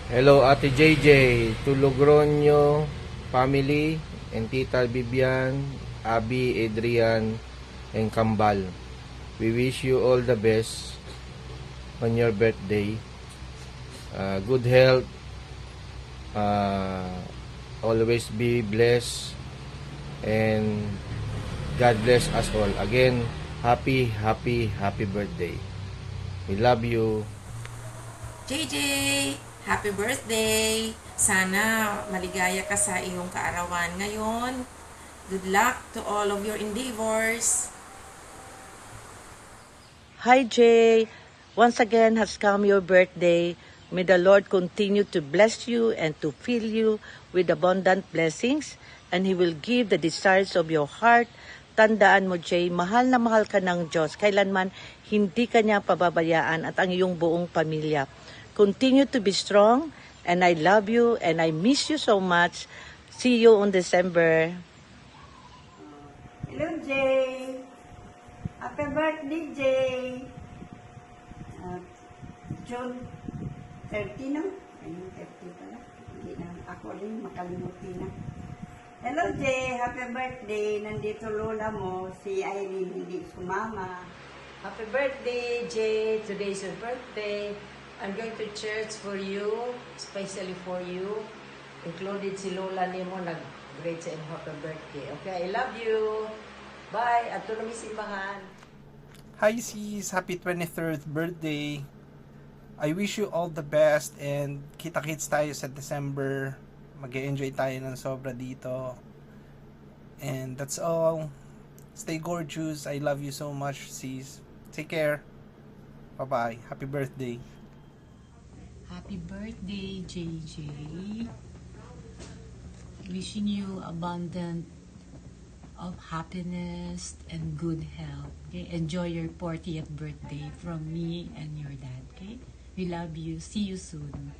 Hello Ate JJ, to Logroño family, and Tita Bibian, Abby, Adrian, and Kambal. We wish you all the best on your birthday. Good health, uh, always be blessed, and God bless us all. Again, happy birthday. We love you. JJ, happy birthday! Sana maligaya ka sa iyong kaarawan ngayon. Good luck to all of your endeavors. Hi Jay, once again has come your birthday. May the Lord continue to bless you and to fill you with abundant blessings, and He will give the desires of your heart. Tandaan mo Jay, mahal na mahal ka ng Diyos. Kailanman hindi ka niya pababayaan at ang iyong buong pamilya. Continue to be strong, and I love you and I miss you so much. See you on December. Hello, Jay. Happy birthday, Jay. June 30 no? Ayun, 30 pala. Hindi na ako rin makalimutin na. Hello, Jay. Happy birthday. Nandito lola mo. Si Irene hindi sumama. Happy birthday, Jay. Today's your birthday. I'm going to church for you, especially for you. Included si Lola Nemo, nag-great sa happy birthday. Okay, I love you. Bye. At tulong simbahan. Hi sis, happy 23rd birthday. I wish you all the best and kita-kits tayo sa December. Mag-enjoy tayo ng sobra dito. And that's all. Stay gorgeous. I love you so much sis. Take care. Bye-bye. Happy birthday. Happy birthday, JJ. Wishing you abundant of happiness and good health. Okay? Enjoy your 40th birthday from me and your dad. Okay? We love you. See you soon.